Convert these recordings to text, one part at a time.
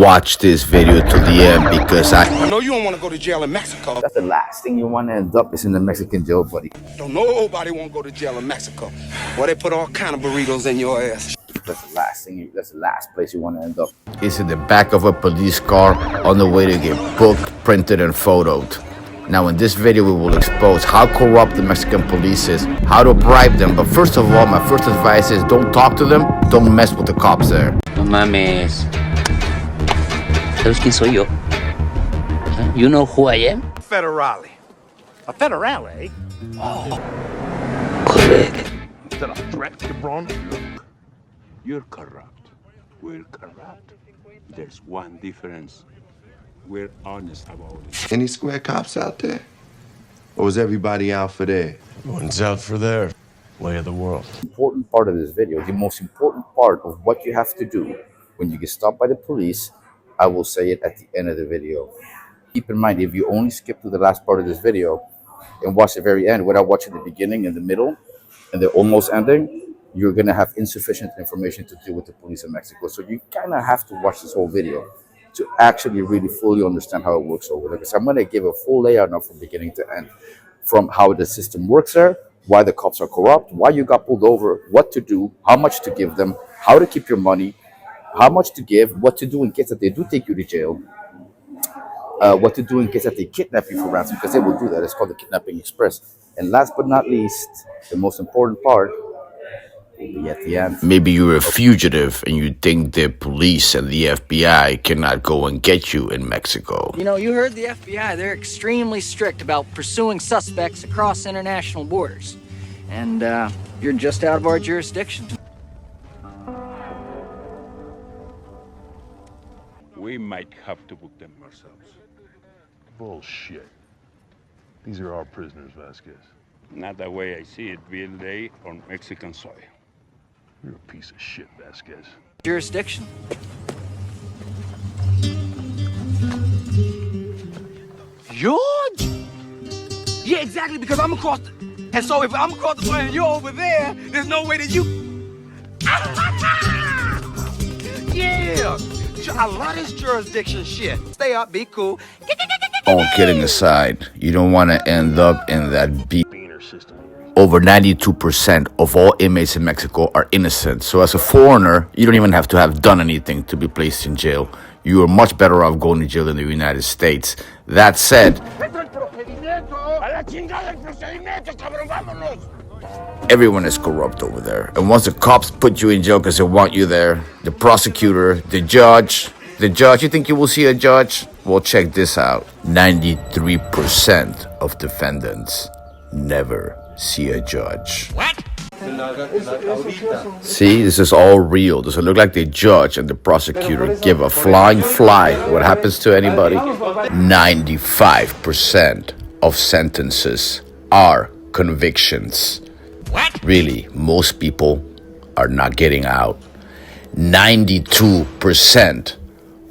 Watch this video to the end because I know you don't want to go to jail in Mexico. That's the last thing you want to end up is in the Mexican jail, buddy. Don't nobody want to go to jail in Mexico. Well, they put all kind of burritos in your ass. That's the last thing. That's the last place you want to end up. it's in the back of a police car on the way to get booked, printed, and photoed. Now in this video we will expose how corrupt the Mexican police is, how to bribe them, but first of all, my first advice is don't talk to them, don't mess with the cops there. No mames. ¿Sabes quién soy yo? You know who I am? Federale. A federale? Oh. Correct. Is that a threat, cabron? Look, you're corrupt. We're corrupt. There's one difference. We're honest about it. Any square cops out there? Or was everybody out for their? Everyone's out for their way of the world. Important part of this video, the most important part of what you have to do when you get stopped by the police, I will say it at the end of the video. Keep in mind, if you only skip to the last part of this video and watch the very end without watching the beginning and the middle and the almost ending, you're going to have insufficient information to deal with the police in Mexico. So you kind of have to watch this whole video to actually really fully understand how it works over there. Because I'm going to give a full layout now from beginning to end, from how the system works there, why the cops are corrupt, why you got pulled over, what to do, how much to give them, how to keep your money, how much to give, what to do in case that they do take you to jail, what to do in case that they kidnap you for ransom, because they will do that. It's called the Kidnapping Express. And last but not least, the most important part will be at the end. Maybe you're a fugitive and you think the police and the FBI cannot go and get you in Mexico. You know, you heard the FBI. They're extremely strict about pursuing suspects across international borders. And you're just out of our jurisdiction. We might have to book them ourselves. Bullshit. These are our prisoners, Vasquez. Not the way I see it, Bill. They on Mexican soil. You're a piece of shit, Vasquez. Jurisdiction. George? Yeah, exactly, because I'm across the... And so if I'm across the border and you're over there, there's no way that you... Yeah! I love this jurisdiction shit. Stay up, be cool. All kidding aside, you don't want to end up in that Beaner system. Over 92% of all inmates in Mexico are innocent. So as a foreigner, you don't even have to have done anything to be placed in jail. You are much better off going to jail in the United States. That said, everyone is corrupt over there. And once the cops put you in jail because they want you there, the prosecutor, the judge, you think you will see a judge? Well, check this out. 93% of defendants never see a judge. What? See, this is all real. Does it look like the judge and the prosecutor give a flying fly what happens to anybody? 95% of sentences are convictions. What? Really, most people are not getting out. 92%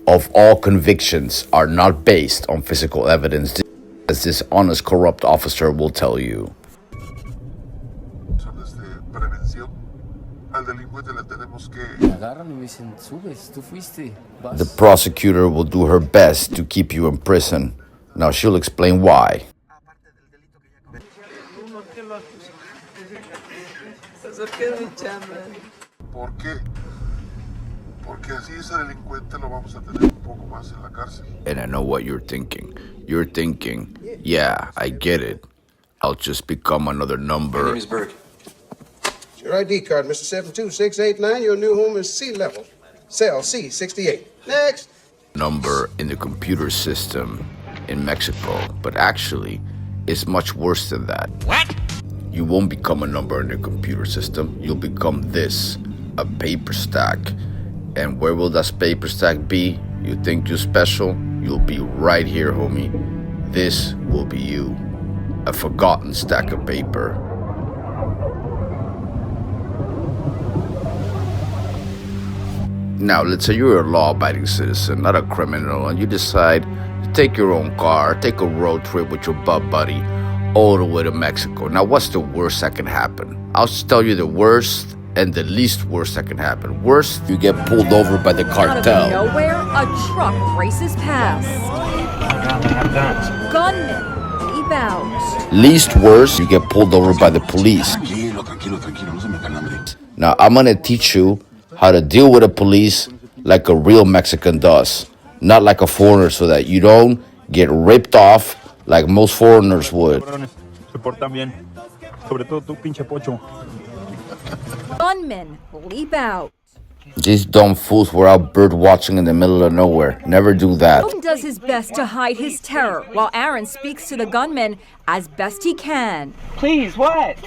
of all convictions are not based on physical evidence, as this honest, corrupt officer will tell you. The prosecutor will do her best to keep you in prison. Now she'll explain why. ¿Por qué? Porque así ese delincuente lo vamos a tener un poco más en la cárcel. And I know what you're thinking. You're thinking, yeah, I get it. I'll just become another number. My name is Berg. Your ID card, Mr. 72689. Your new home is C level. Cell C68. Next. Number in the computer system in Mexico. But actually, it's much worse than that. What? You won't become a number in the computer system. You'll become this, a paper stack. And where will that paper stack be? You think you're special? You'll be right here, homie. This will be you. A forgotten stack of paper. Now, let's say you're a law-abiding citizen, not a criminal, and you decide to take your own car, take a road trip with your buddy all the way to Mexico. Now, what's the worst that can happen? I'll just tell you the worst, and the least worst that can happen. Worst, you get pulled over by the Out of cartel. nowhere, a truck races past. Gunmen leap out. Least worst, you get pulled over by the police. Now, I'm gonna teach you how to deal with the police like a real Mexican does, not like a foreigner, so that you don't get ripped off like most foreigners would. Gunmen leap out. These dumb fools were out bird watching in the middle of nowhere. Never do that. Tom does his best to hide his terror, while Aaron speaks to the gunman as best he can. Please, what?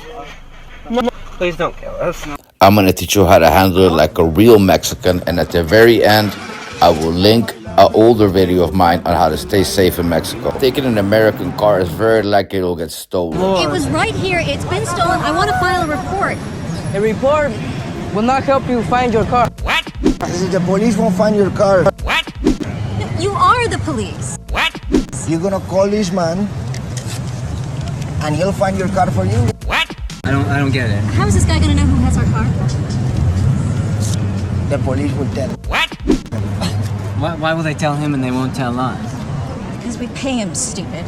No, please don't kill us. I'm gonna teach you how to handle it like a real Mexican, and at the very end, I will link an older video of mine on how to stay safe in Mexico. Taking an American car is very likely it'll get stolen. It was right here. It's been stolen. I want to file a report. A report will not help you find your car. What? The police won't find your car. What? You are the police. What? You're gonna call this man, and he'll find your car for you. What? I don't get it. How is this guy gonna know who has our car? The police will tell. What? Why will they tell him and they won't tell us? Because we pay him, stupid,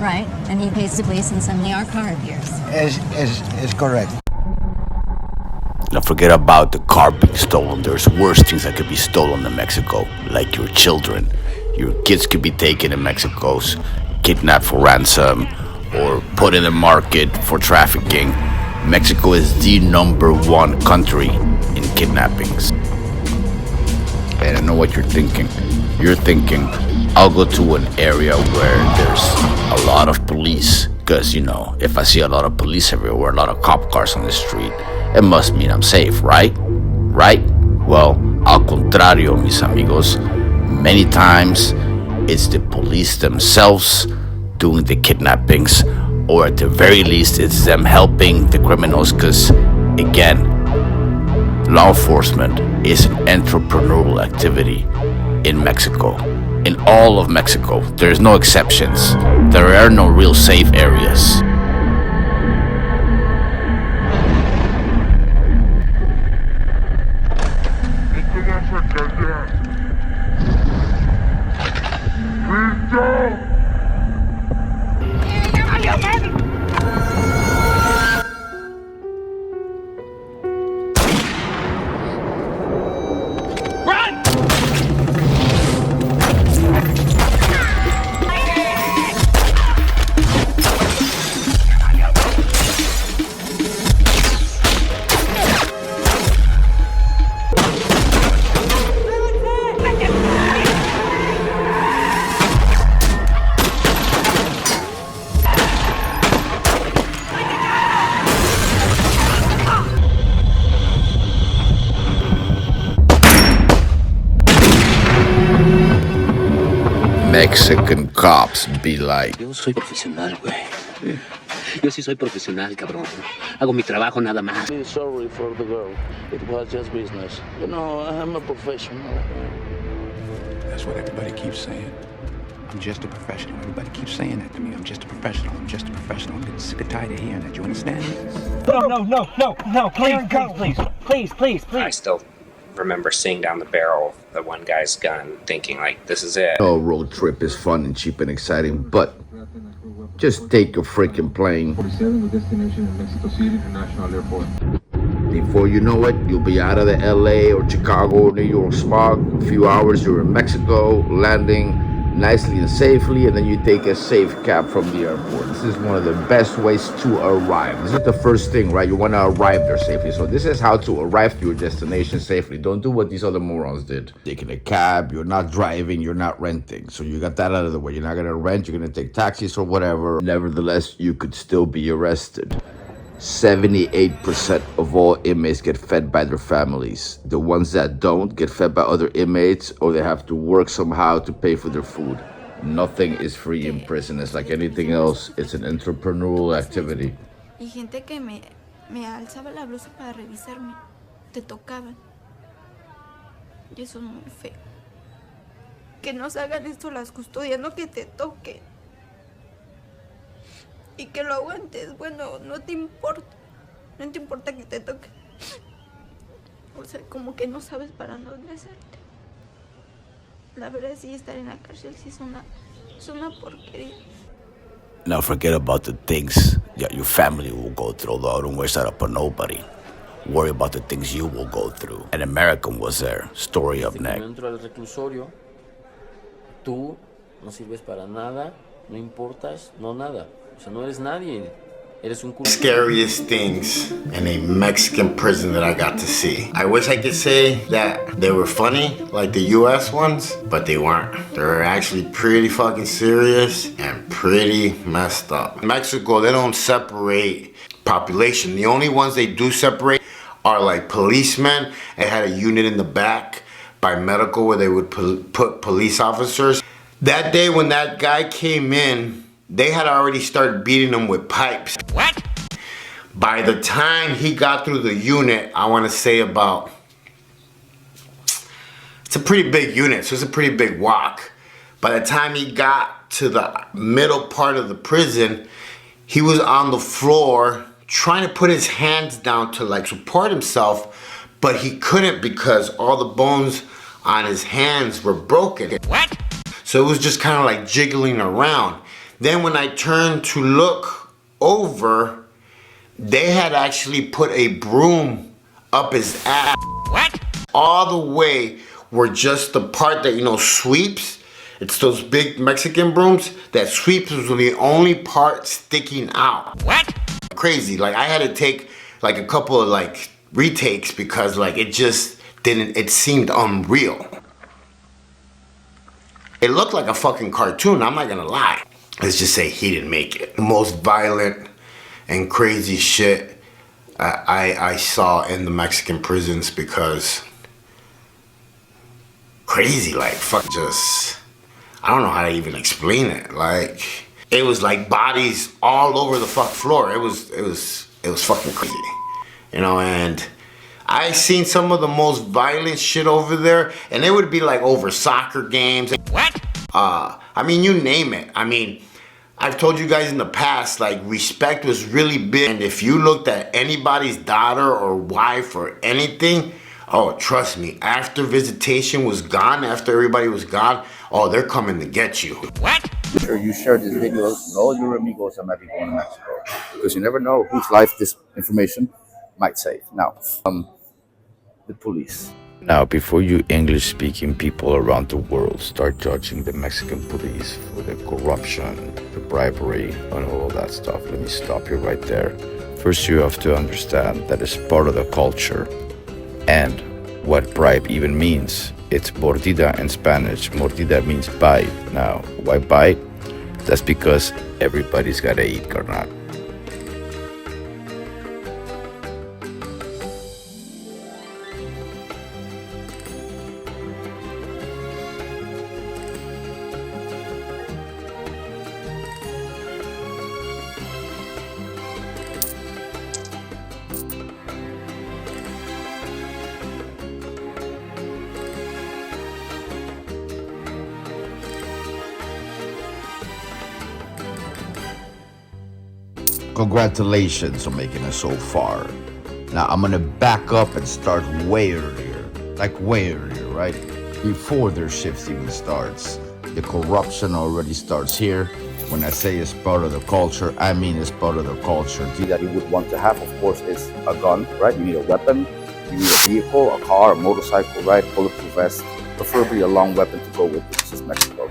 right? And he pays the police, and suddenly our car appears. Is correct. Now forget about the car being stolen. There's worse things that could be stolen in Mexico, like your children. Your kids could be taken in Mexico, kidnapped for ransom, or put in the market for trafficking. Mexico is the #1 country in kidnappings. And I know what you're thinking. You're thinking, I'll go to an area where there's a lot of police. Because, you know, if I see a lot of police everywhere, a lot of cop cars on the street, it must mean I'm safe, right? Right? Well, al contrario, mis amigos. Many times, it's the police themselves doing the kidnappings, or at the very least, it's them helping the criminals, because, again, law enforcement is an entrepreneurial activity in Mexico. In all of Mexico, there's no exceptions. There are no real safe areas. Mexican cops be like. Yo soy profesional, güey. Yo sí soy profesional, cabrón. Hago mi trabajo nada más. Sorry for the girl. It was just business. You know, I'm a professional. That's what everybody keeps saying. I'm just a professional. Everybody keeps saying that to me. I'm just a professional. I'm just a professional. I'm getting sick and tired of hearing that. You understand? No, please. I still remember seeing down the barrel of the one guy's gun, thinking like, this is it. No road trip is fun and cheap and exciting, but just take a freaking plane. Before you know it, you'll be out of the LA or Chicago or New York smog. A few hours, you're in Mexico, landing nicely and safely, and then you take a safe cab from the airport. This is one of the best ways to arrive. This is the first thing, right? You want to arrive there safely. So this is how to arrive to your destination safely. Don't do what these other morons did. Taking a cab, you're not driving, you're not renting. So you got that out of the way. You're not going to rent, you're going to take taxis or whatever. Nevertheless, you could still be arrested. 78% of all inmates get fed by their families. The ones that don't get fed by other inmates, or they have to work somehow to pay for their food. Nothing is free in prison. It's like anything else. It's an entrepreneurial activity. Y gente que me alzaba la blusa para revisarme. Te tocaban. Y eso es muy feo. Que nos hagan esto las custodias, no que te toquen. Y que lo aguantes, bueno, no te importa que te toque. O sea, como que no sabes para dónde hacerte. La verdad sí, estar en la cárcel sí es una porquería. Now forget about the things that your family will go through, though. Don't wish that upon nobody. Worry about the things you will go through. An American was there. Story up next. Dentro del reclusorio, tú no sirves para nada, no importas, no nada. O sea, no eres nadie. Eres un culo. Scariest things in a Mexican prison that I got to see. I wish I could say that they were funny, like the US ones, but they weren't. They were actually pretty fucking serious and pretty messed up. In Mexico, they don't separate population. The only ones they do separate are like policemen. It had a unit in the back by medical where they would put police officers. That day when that guy came in, they had already started beating him with pipes. What? By the time he got through the unit, I want to say about, it's a pretty big unit, so it's a pretty big walk. By the time he got to the middle part of the prison, he was on the floor trying to put his hands down to like support himself, but he couldn't because all the bones on his hands were broken. What? So it was just kind of like jiggling around. Then when I turned to look over, they had actually put a broom up his ass. What? All the way where just the part that, you know, sweeps. It's those big Mexican brooms that sweeps was the only part sticking out. What? Crazy. Like I had to take like a couple of like retakes because like it just didn't, it seemed unreal. It looked like a fucking cartoon, I'm not gonna lie. Let's just say he didn't make it. The most violent and crazy shit I saw in the Mexican prisons because crazy, like fuck, just, I don't know how to even explain it. Like, it was like bodies all over the fuck floor. It was fucking crazy, you know, and I seen some of the most violent shit over there, and it would be like over soccer games. What? I mean, you name it. I mean, I've told you guys in the past, like, respect was really big. And if you looked at anybody's daughter or wife or anything, oh, trust me, after visitation was gone, after everybody was gone, oh, they're coming to get you. What? Make sure you share this video with all your amigos that might be going to Mexico, because you never know whose life this information might save. Now, the police. Now, before you English-speaking people around the world start judging the Mexican police for the corruption, the bribery, and all that stuff, let me stop you right there. First, you have to understand that it's part of the culture and what bribe even means. It's mordida in Spanish. Mordida means bite. Now, why bite? That's because everybody's gotta eat, carnal. Congratulations on making it so far. Now I'm gonna back up and start way earlier. Like way earlier, right? Before their shift even starts. The corruption already starts here. When I say it's part of the culture, I mean it's part of the culture. That you would want to have, of course, is a gun, right? You need a weapon, you need a vehicle, a car, a motorcycle, right? Bulletproof vest, preferably a long weapon to go with it. This is Mexico.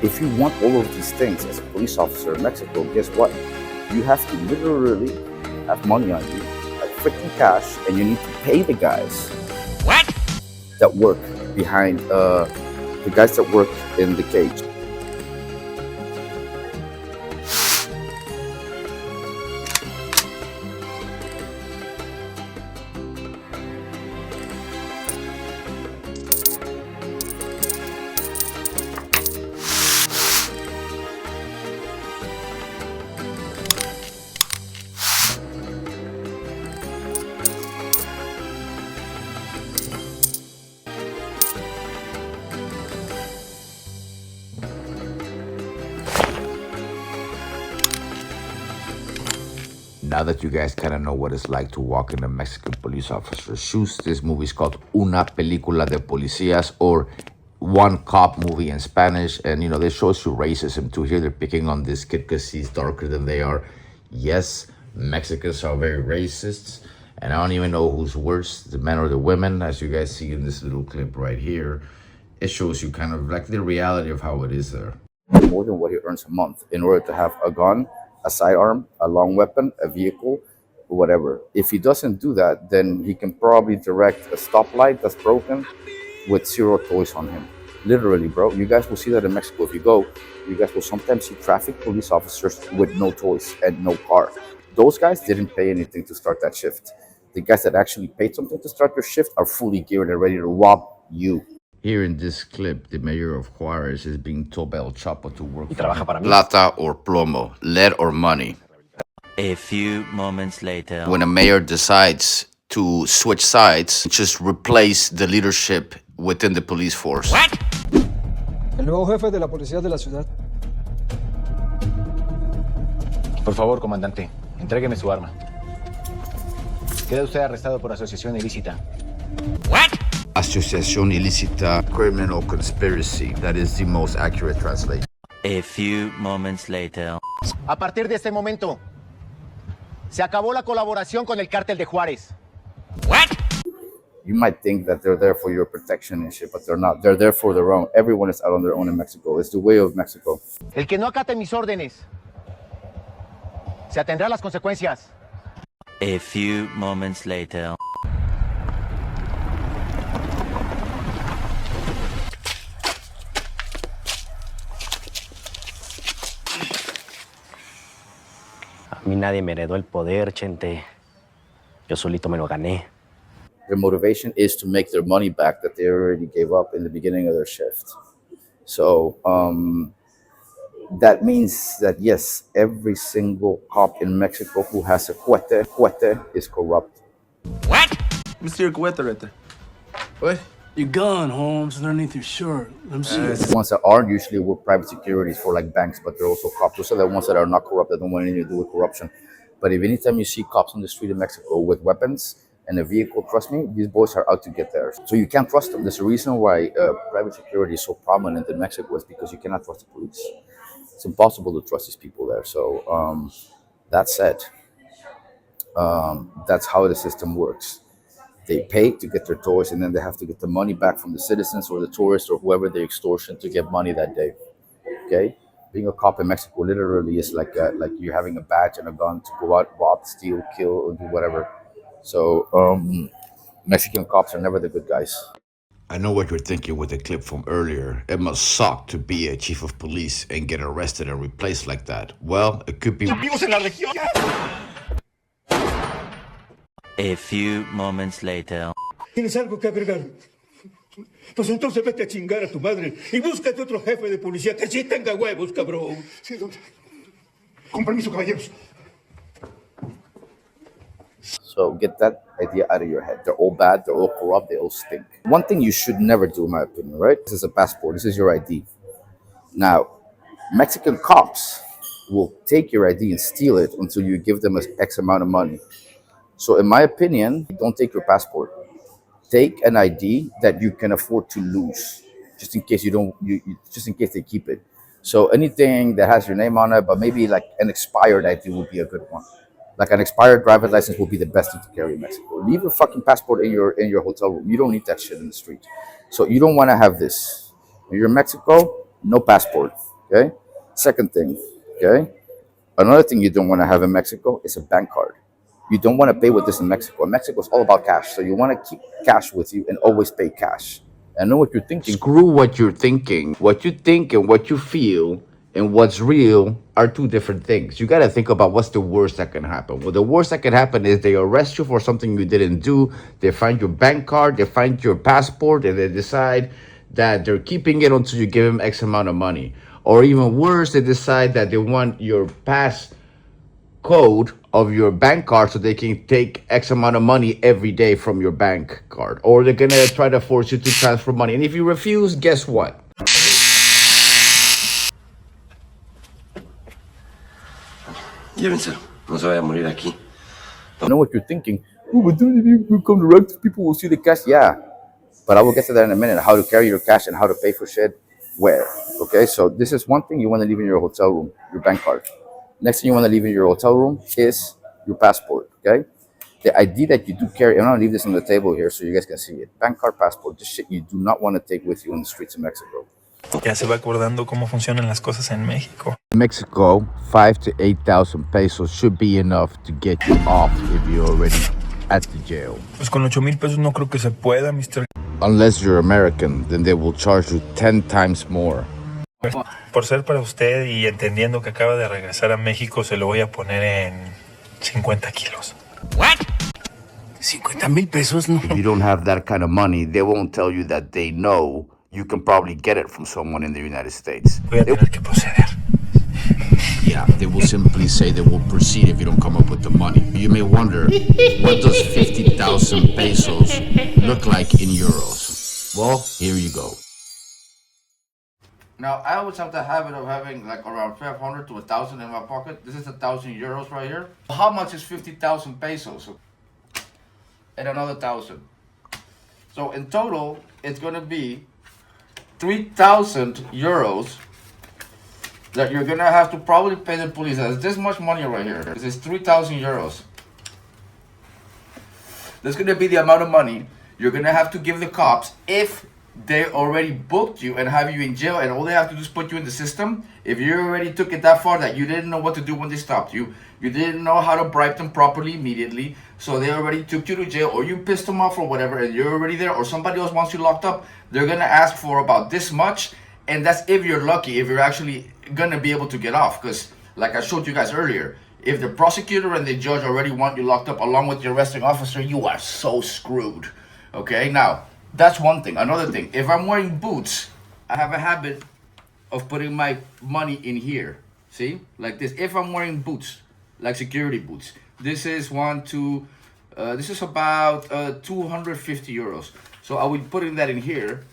If you want all of these things as a police officer in Mexico, guess what? You have to literally have money on you, like freaking cash, and you need to pay the guys that work behind, the guys that work in the cage. Now that you guys kind of know what it's like to walk in a Mexican police officer's shoes, this movie is called Una Película de Policías, or One Cop Movie in Spanish. And, you know, this shows you racism too. Here they're picking on this kid because he's darker than they are. Yes, Mexicans are very racist. And I don't even know who's worse, the men or the women. As you guys see in this little clip right here, it shows you kind of like the reality of how it is there. More than what he earns a month in order to have a gun, a sidearm, a long weapon, a vehicle, whatever. If he doesn't do that, then he can probably direct a stoplight that's broken with 0 toys on him. Literally, bro. You guys will see that in Mexico. If you go, you guys will sometimes see traffic police officers with no toys and no car. Those guys didn't pay anything to start that shift. The guys that actually paid something to start your shift are fully geared and ready to rob you. Here in this clip, the mayor of Juarez is being told by El Chapo to work for plata or plomo, lead or money. A few moments later, when a mayor decides to switch sides, just replace the leadership within the police force. What? El nuevo jefe de la policía de la ciudad. Por favor, comandante, entrégueme su arma. Queda usted arrestado por asociación ilícita. What? Asociación ilícita, criminal conspiracy. That is the most accurate translation. A few moments later. A partir de este momento, se acabó la colaboración con el cártel de Juárez. What? You might think that they're there for your protection and shit, but they're not. They're there for their own. Everyone is out on their own in Mexico. It's the way of Mexico. El que no acate mis órdenes, se atendrá a las consecuencias. A few moments later. A mí nadie me heredó el poder, Chente. Yo solito me lo gané. Their motivation is to make their money back that they already gave up in the beginning of their shift. So that means that, yes, every single cop in Mexico who has a cuete is corrupt. What? Mr. Cuete right there. What? Your gun, Holmes, underneath your shirt. Let me see it. The ones that aren't usually work private securities for like banks, but they're also cops. Those are the ones that are not corrupt, that don't want anything to do with corruption. But if anytime you see cops on the street in Mexico with weapons and a vehicle, trust me, these boys are out to get theirs. So you can't trust them. There's a reason why private security is so prominent in Mexico, is because you cannot trust the police. It's impossible to trust these people there. So that said, that's how the system works. They pay to get their toys, and then they have to get the money back from the citizens or the tourists or whoever they extortion to get money that day. Okay? Being a cop in Mexico literally is like you're having a badge and a gun to go out, rob, steal, kill, or do whatever. So Mexican cops are never the good guys. I know what you're thinking with the clip from earlier. It must suck to be a chief of police and get arrested and replaced like that. Well, it could be. A few moments later. ¿Tienes algo que agregar? Pues entonces vete a chingar a tu madre y búscate otro jefe de policía que sí tenga huevos, cabrón. Sí, don. Con permiso, caballeros. So get that idea out of your head. They're all bad, they're all corrupt, they all stink. One thing you should never do, in my opinion, right? This is a passport, this is your ID. Now, Mexican cops will take your ID and steal it until you give them X amount of money. So in my opinion, don't take your passport. Take an ID that you can afford to lose, just in case just in case they keep it. So anything that has your name on it, but maybe like an expired ID would be a good one. Like an expired driver's license will be the best thing to carry in Mexico. Leave your fucking passport in your hotel room. You don't need that shit in the street. So you don't want to have this. When you're in Mexico, no passport. Okay. Second thing. Okay. Another thing you don't want to have in Mexico is a bank card. You don't want to pay with this in Mexico. In Mexico, it's all about cash. So you want to keep cash with you and always pay cash. I know what you're thinking. Screw what you're thinking. What you think and what you feel and what's real are two different things. You got to think about what's the worst that can happen. Well, the worst that can happen is they arrest you for something you didn't do. They find your bank card, they find your passport, and they decide that they're keeping it until you give them X amount of money. Or even worse, they decide that they want your pass code of your bank card so they can take X amount of money every day from your bank card. Or they're going to try to force you to transfer money. And if you refuse, guess what? Llévenselo, no se vaya a morir aquí. I know what you're thinking. Oh, but don't you come direct? People will see the cash. Yeah, but I will get to that in a minute. How to carry your cash and how to pay for shit. Where? Okay, so this is one thing you want to leave in your hotel room, your bank card. Next thing you want to leave in your hotel room is your passport. Okay, the ID that you do carry. I'm gonna leave this on the table here so you guys can see it. Bank card, passport. This shit you do not want to take with you on the streets of Mexico. Ya se va acordando cómo funcionan las cosas en México. Mexico, 5 to 8,000 pesos should be enough to get you off if you're already at the jail. Pues con 8,000 pesos no creo que se pueda, Mr. Unless you're American, then they will charge you 10 times more. Por ser para usted y entendiendo que acaba de regresar a México, se lo voy a poner en 50 kilos. What? 50,000 pesos? No. If you don't have that kind of money, they won't tell you that they know you can probably get it from someone in the United States. Voy a tener que proceder. Yeah, they will simply say they will proceed if you don't come up with the money. You may wonder, what does 50,000 pesos look like in euros? Well, here you go. Now, I always have the habit of having like around 500 to 1,000 in my pocket. This is 1,000 euros right here. How much is 50,000 pesos? And another 1,000. So in total, it's gonna be 3,000 euros that you're gonna have to probably pay the police. There's this much money right here. This is 3,000 euros. That's gonna be the amount of money you're gonna have to give the cops if they already booked you and have you in jail, and all they have to do is put you in the system. If you already took it that far that you didn't know what to do when they stopped you, you didn't know how to bribe them properly immediately, so they already took you to jail, or you pissed them off or whatever, and you're already there, or somebody else wants you locked up, they're gonna ask for about this much, and that's if you're lucky, if you're actually gonna be able to get off. Because like I showed you guys earlier, if the prosecutor and the judge already want you locked up along with the arresting officer, you are so screwed. Okay, now that's one thing. Another thing, if I'm wearing boots, I have a habit of putting my money in here. See, like this. If I'm wearing boots, like security boots, this is this is about 250 euros. So I will be putting that in here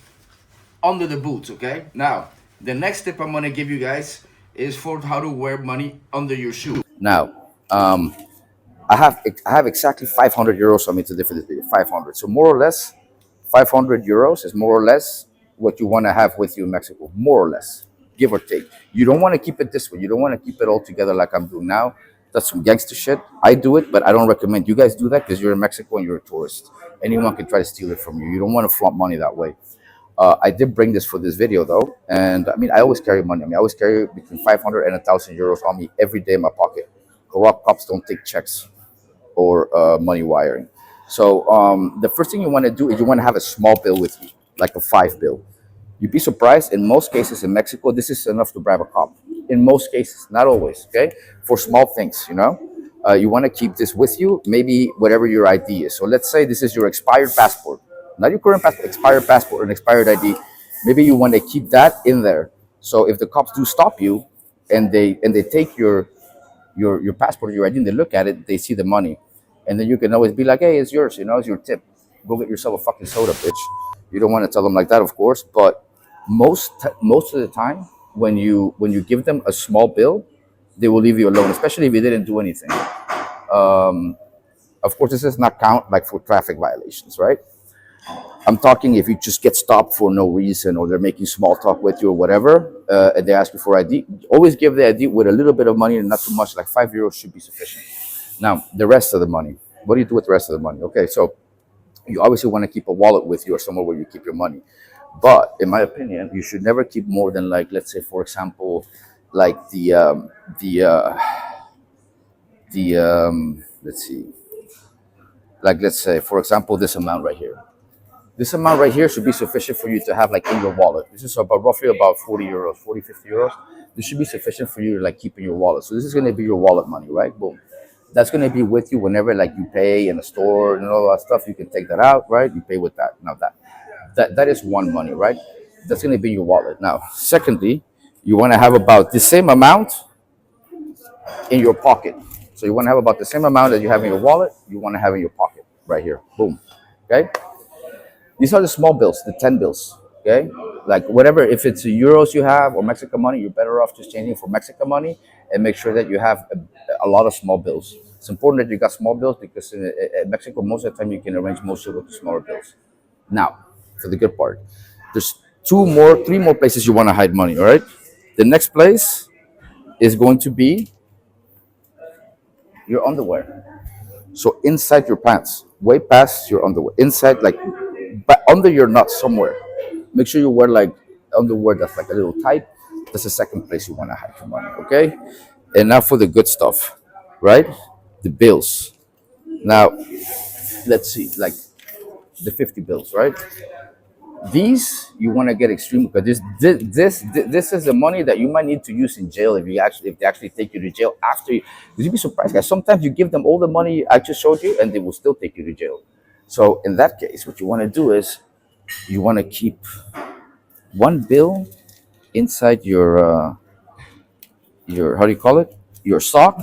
under the boots. Okay, now the next tip I'm gonna give you guys is for how to wear money under your shoe. Now, I have exactly 500 euros on me to for this video. 500. So more or less, 500 euros is more or less what you want to have with you in Mexico. More or less, give or take. You don't want to keep it this way. You don't want to keep it all together like I'm doing now. That's some gangster shit. I do it, but I don't recommend you guys do that because you're in Mexico and you're a tourist. Anyone can try to steal it from you. You don't want to flaunt money that way. I did bring this for this video though, and I mean, I always carry money. I mean, I always carry between 500 and 1,000 euros on me every day in my pocket. Corrupt cops don't take checks or money wiring. So the first thing you want to do is you want to have a small bill with you, like a 5 bill. You'd be surprised, in most cases in Mexico, this is enough to bribe a cop. In most cases, not always, okay? For small things, you know? You want to keep this with you, maybe whatever your ID is. So let's say this is your expired passport. Not your current passport, expired passport, an expired ID. Maybe you want to keep that in there. So if the cops do stop you and they take your passport, your ID, and they look at it, they see the money. And then you can always be like, hey, it's yours, you know, it's your tip. Go get yourself a fucking soda, bitch. You don't want to tell them like that, of course, but most of the time when you give them a small bill, they will leave you alone, especially if you didn't do anything. Of course, this does not count like for traffic violations, right? I'm talking if you just get stopped for no reason, or they're making small talk with you or whatever, and they ask you for ID, always give the ID with a little bit of money and not too much, like 5 euros should be sufficient. Now, the rest of the money, what do you do with the rest of the money? Okay, so you obviously want to keep a wallet with you or somewhere where you keep your money. But in my opinion, you should never keep more than, like, let's say, for example, like let's see, like, let's say, for example, this amount right here. This amount right here should be sufficient for you to have like in your wallet. This is about roughly about 40 euros, 40, 50 euros. This should be sufficient for you to like keep in your wallet. So this is going to be your wallet money, right? Boom. That's going to be with you whenever like you pay in a store and all that stuff. You can take that out, right? You pay with that. Now that is one money, right? That's going to be in your wallet. Now, secondly, you want to have about the same amount in your pocket. So you want to have about the same amount that you have in your wallet, you want to have in your pocket right here. Boom. Okay? These are the small bills, the 10 bills, okay? Like whatever, if it's euros you have or Mexican money, you're better off just changing for Mexican money and make sure that you have a lot of small bills. It's important that you got small bills because in Mexico, most of the time you can arrange most of the smaller bills. Now, for the good part, there's three more places you want to hide money. All right. The next place is going to be your underwear. So inside your pants, way past your underwear, inside like, but under your nuts somewhere. Make sure you wear like underwear that's like a little tight. That's the second place you want to hide your money. Okay. And now for the good stuff, right? The bills. Now, let's see, like the 50 bills, right? These you want to get extreme because this is the money that you might need to use in jail if they actually take you to jail after you. Because you'd be surprised, guys. Sometimes you give them all the money I just showed you, and they will still take you to jail. So in that case, what you want to do is you want to keep one bill inside your how do you call it? Your sock,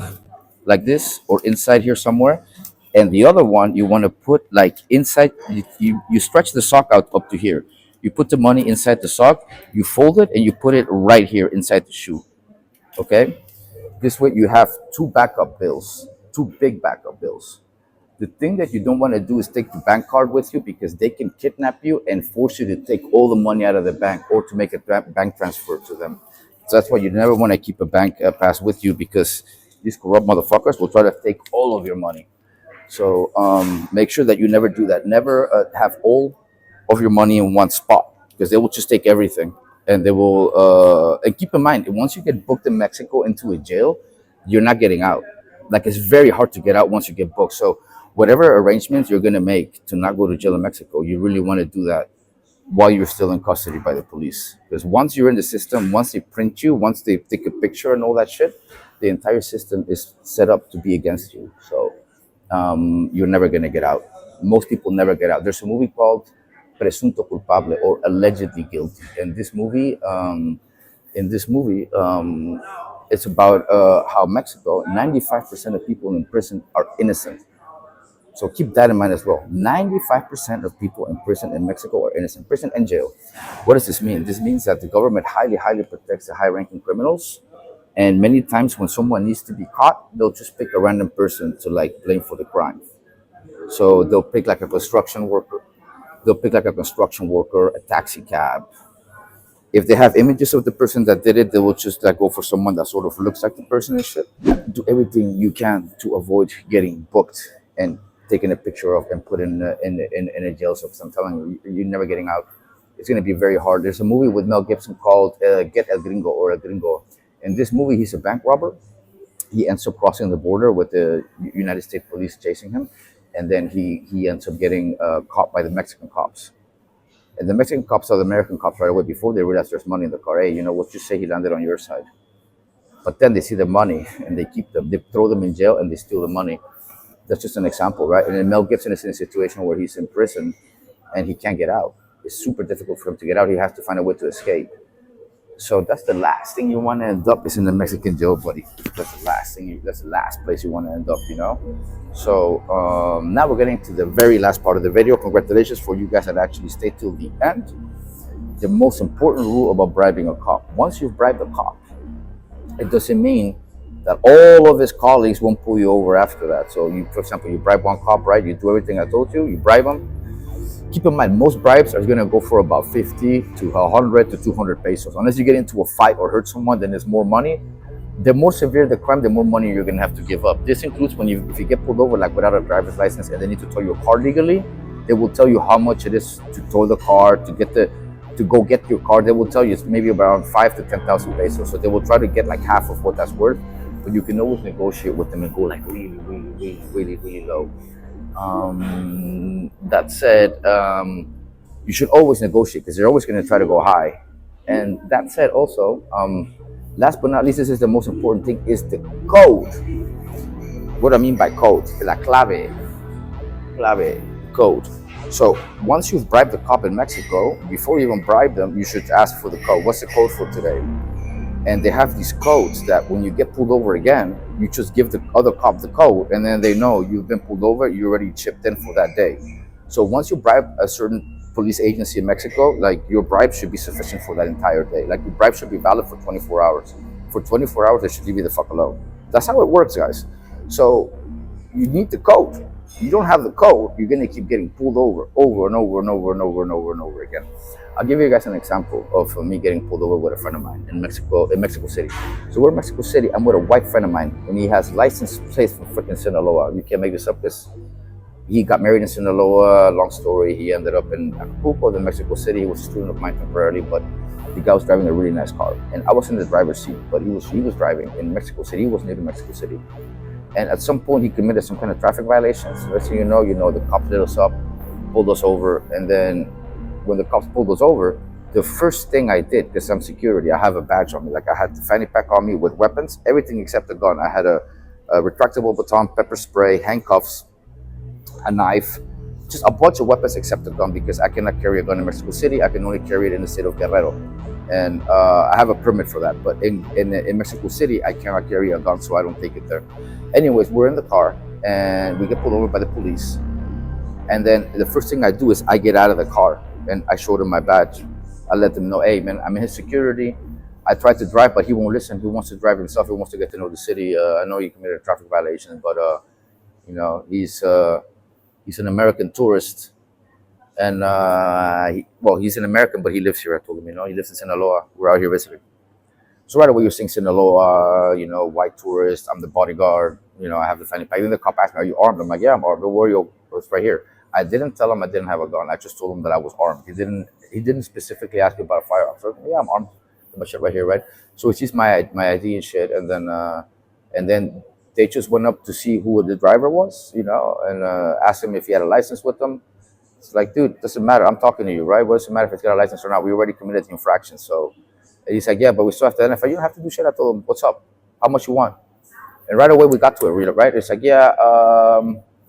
like this, or inside here somewhere. And the other one you want to put like inside. You stretch the sock out up to here. You put the money inside the sock. You fold it and you put it right here inside the shoe. Okay. This way you have two backup bills, two big backup bills. The thing that you don't want to do is take the bank card with you because they can kidnap you and force you to take all the money out of the bank or to make a bank transfer to them. So that's why you never want to keep a bank pass with you because these corrupt motherfuckers will try to take all of your money. So make sure that you never do that. Never have all of your money in one spot because they will just take everything. And they will, and keep in mind, once you get booked in Mexico into a jail, you're not getting out. Like it's very hard to get out once you get booked. So whatever arrangements you're going to make to not go to jail in Mexico, you really want to do that while you're still in custody by the police. Because once you're in the system, once they print you, once they take a picture and all that shit, the entire system is set up to be against you. So you're never going to get out. Most people never get out. There's a movie called Presunto Culpable or Allegedly Guilty. And this movie, it's about how Mexico, 95% of people in prison are innocent. So keep that in mind as well. 95% of people in prison in Mexico are innocent. Prison and jail. What does this mean? This means that the government highly, highly protects the high-ranking criminals. And many times when someone needs to be caught, they'll just pick a random person to like blame for the crime. So they'll pick like a construction worker. A taxi cab. If they have images of the person that did it, they will just like go for someone that sort of looks like the person and shit. Do everything you can to avoid getting booked and taken a picture of and put in a jail cell. Because I'm telling you, you're never getting out. It's going to be very hard. There's a movie with Mel Gibson called Get El Gringo or El Gringo. In this movie, he's a bank robber. He ends up crossing the border with the United States police chasing him. And then he ends up getting caught by the Mexican cops. And the Mexican cops saw the American cops right away before they realize there's money in the car. Hey, you know what you say? He landed on your side. But then they see the money and they keep them. They throw them in jail and they steal the money. That's just an example, right? And then Mel Gibson is in a situation where he's in prison and he can't get out. It's super difficult for him to get out. He has to find a way to escape. So that's the last thing you want to end up is in the Mexican jail, buddy. That's the last thing. That's the last place you want to end up, you know? So now we're getting to the very last part of the video. Congratulations for you guys that actually stayed till the end. The most important rule about bribing a cop. Once you've bribed a cop, it doesn't mean that all of his colleagues won't pull you over after that. So you, for example, you bribe one cop, right? You do everything I told you, you bribe him. Keep in mind, most bribes are going to go for about 50 to 100 to 200 pesos. Unless you get into a fight or hurt someone, then there's more money. The more severe the crime, the more money you're going to have to give up. This includes if you get pulled over like without a driver's license and they need to tow your car legally, they will tell you how much it is to tow the car, to go get your car. They will tell you it's maybe around 5 to 10,000 pesos. So they will try to get like half of what that's worth, but you can always negotiate with them and go like really low. That said, you should always negotiate because they're always going to try to go high. And that said also, last but not least, this is the most important thing, is the code. What I mean by code, la clave, code. So once you've bribed the cop in Mexico, before you even bribe them, you should ask for the code. What's the code for today? And they have these codes that when you get pulled over again, you just give the other cop the code, and then they know you've been pulled over, you already chipped in for that day. So once you bribe a certain police agency in Mexico, like your bribe should be sufficient for that entire day. Like your bribe should be valid for 24 hours. For 24 hours, they should leave you the fuck alone. That's how it works, guys. So You need the code. You don't have the code, you're gonna keep getting pulled over and over and over and over and over and over again. I'll give you guys an example of me getting pulled over with a friend of mine in Mexico City. So we're in Mexico City. I'm with a white friend of mine, and he has license plates from freaking Sinaloa. You can't make this up. This he got married in Sinaloa. Long story. He ended up in Acapulco, then Mexico City. He was a student of mine temporarily, but the guy was driving a really nice car, and I was in the driver's seat. But he was driving in Mexico City. He was near Mexico City. And at some point, he committed some kind of traffic violations. Next thing you know, the cops lit us up, pulled us over. And then when the cops pulled us over, the first thing I did, because I'm security, I have a badge on me. Like I had the fanny pack on me with weapons, everything except a gun. I had a retractable baton, pepper spray, handcuffs, a knife, just a bunch of weapons except a gun, because I cannot carry a gun in Mexico City. I can only carry it in the state of Guerrero. And I have a permit for that. But in Mexico City, I cannot carry a gun, so I don't take it there. Anyways, we're in the car, and we get pulled over by the police. And then the first thing I do is I get out of the car, and I show them my badge. I let them know, hey, man, I'm in his security. I tried to drive, but he won't listen. He wants to drive himself. He wants to get to know the city. I know he committed a traffic violation, but he's an American tourist. And he's an American, but he lives here. I told him, he lives in Sinaloa. We're out here visiting. So right away you're saying Sinaloa, white tourist. I'm the bodyguard. I have the fanny pack. Even the cop asked me, "Are you armed?" I'm like, "Yeah, I'm armed. Where are you?" It's right here. I didn't tell him I didn't have a gun. I just told him that I was armed. He didn't specifically ask me about a firearm. So yeah, I'm armed. My shit right here, right? So it's just my ID and shit, and then they just went up to see who the driver was, and asked him if he had a license with him. It's like, dude, doesn't matter. I'm talking to you, right? What does it matter if it's got a license or not? We already committed the infraction. So he's like, yeah, but we still have to identify. You don't have to do shit. I told him, what's up? How much you want? And right away we got to it, right? It's like, yeah,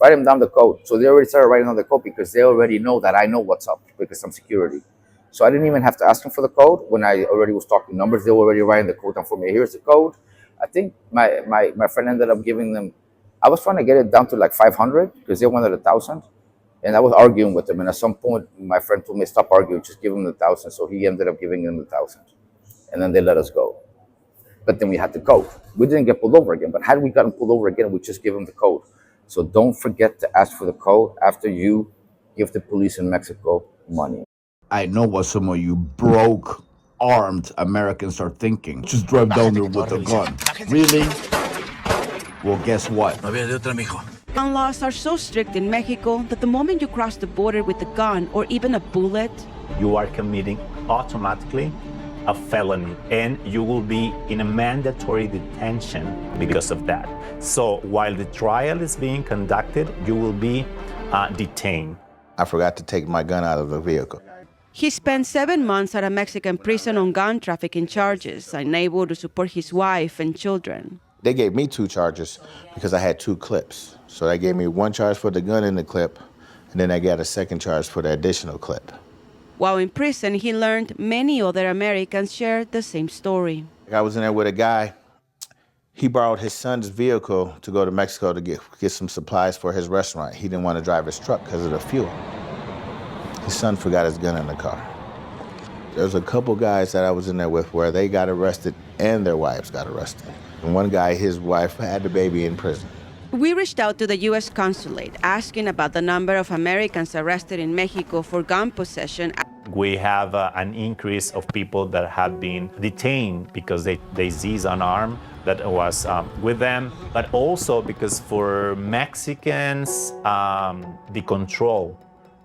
write him down the code. So they already started writing down the code because they already know that I know what's up because I'm security. So I didn't even have to ask them for the code. When I already was talking numbers, they were already writing the code down for me. Here's the code. I think my friend ended up giving them, I was trying to get it down to like 500 because they wanted 1,000. And I was arguing with them. And at some point, my friend told me, stop arguing, just give him 1,000. So he ended up giving them 1,000. And then they let us go. But then we had the code. We didn't get pulled over again. But had we gotten pulled over again, we just give them the code. So don't forget to ask for the code after you give the police in Mexico money. I know what some of you broke, armed Americans are thinking. Just drive down there with a gun. Really? Well, guess what? Gun laws are so strict in Mexico that the moment you cross the border with a gun or even a bullet, you are committing automatically a felony and you will be in a mandatory detention because of that. So while the trial is being conducted, you will be detained. I forgot to take my gun out of the vehicle. He spent 7 months at a Mexican prison on gun trafficking charges, unable to support his wife and children. They gave me 2 charges because I had 2 clips. So they gave me 1 charge for the gun in the clip, and then I got a 2nd charge for the additional clip. While in prison, he learned many other Americans shared the same story. I was in there with a guy. He borrowed his son's vehicle to go to Mexico to get some supplies for his restaurant. He didn't want to drive his truck because of the fuel. His son forgot his gun in the car. There's a couple guys that I was in there with where they got arrested and their wives got arrested. And one guy, his wife had the baby in prison. We reached out to the U.S. consulate asking about the number of Americans arrested in Mexico for gun possession. We have an increase of people that have been detained because they seize an arm that was with them, but also because for Mexicans, the control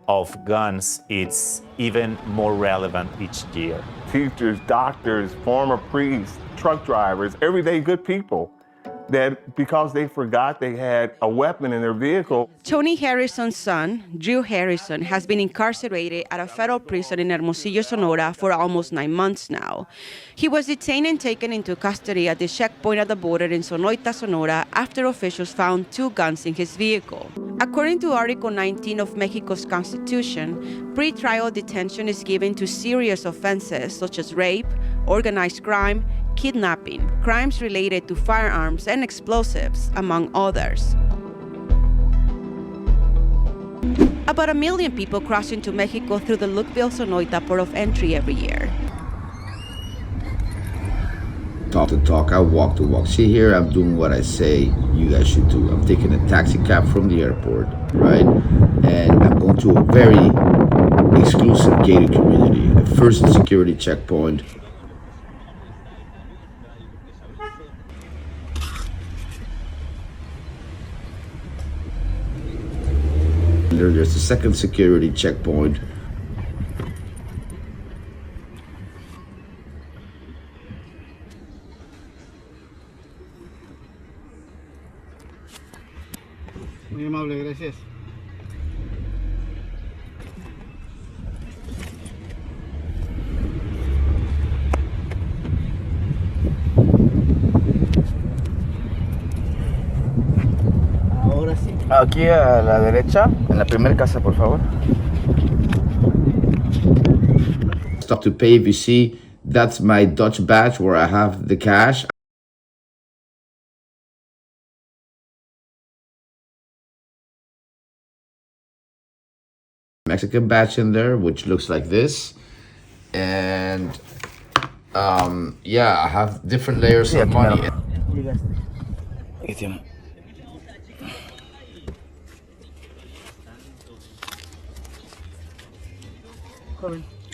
of guns is even more relevant each year. Teachers, doctors, former priests, truck drivers, everyday good people that because they forgot they had a weapon in their vehicle. Tony Harrison's son, Drew Harrison, has been incarcerated at a federal prison in Hermosillo, Sonora for almost 9 months now. He was detained and taken into custody at the checkpoint at the border in Sonoita, Sonora, after officials found 2 guns in his vehicle. According to Article 19 of Mexico's Constitution, pre-trial detention is given to serious offenses such as rape, organized crime, kidnapping, crimes related to firearms and explosives, among others. About 1 million people cross into Mexico through the Lukeville-Sonoita port of entry every year. talk the talk, I walk the walk. See here, I'm doing what I say you guys should do. I'm taking a taxi cab from the airport, right? And I'm going to a very exclusive gated community, the first security checkpoint. There's the second security checkpoint. Muy amable, gracias. Ahora sí. Aquí a la derecha, en la primera casa, por favor. Stop to pay. If you see, that's my Dutch badge where I have the cash. Mexican badge in there, which looks like this. And yeah, I have different layers of money.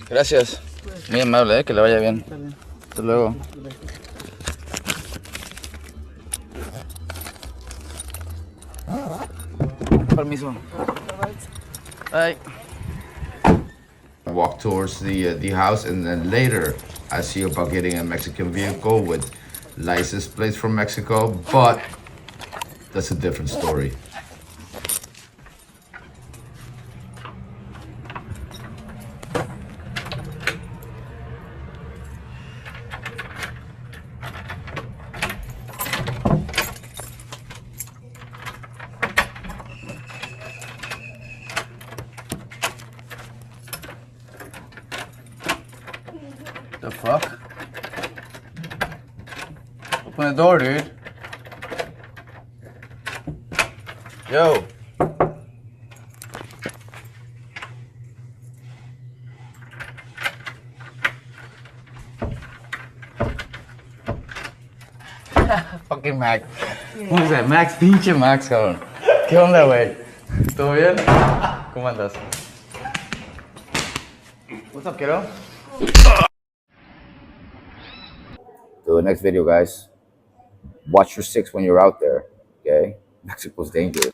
Gracias. Muy amable, que le vaya bien. Hasta luego. Permiso. Bye. I walk towards the house, and then later I see about getting a Mexican vehicle with license plates from Mexico, but that's a different story. The fuck? Open the door, dude. Yo. Fucking Max. ¿Cómo se llama? Max, pinche Max, cabrón. ¿Qué onda, güey? ¿Todo bien? ¿Cómo andas? What's up, kiddo? To the next video, guys. Watch your six when you're out there, okay? Mexico's dangerous.